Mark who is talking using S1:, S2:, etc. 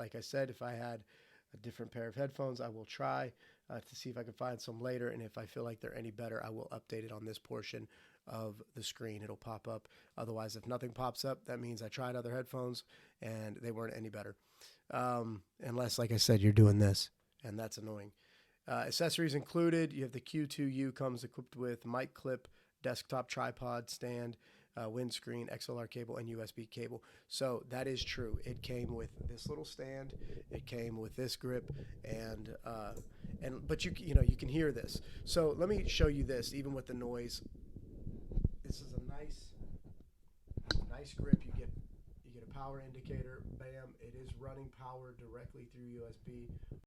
S1: Like I said, if I had a different pair of headphones, I will try to see if I can find some later. And if I feel like they're any better, I will update it on this portion of the screen. It'll pop up. Otherwise, if nothing pops up, that means I tried other headphones and they weren't any better. Unless, like I said, you're doing this, and that's annoying. Accessories included, you have the Q2U comes equipped with mic clip, desktop tripod stand, windscreen, XLR cable, and USB cable. So that is true. It came with this little stand. It came with this grip, and but you can hear this. So let me show you this. Even with the noise, this is a nice grip. You get a power indicator. Bam! It is running power directly through USB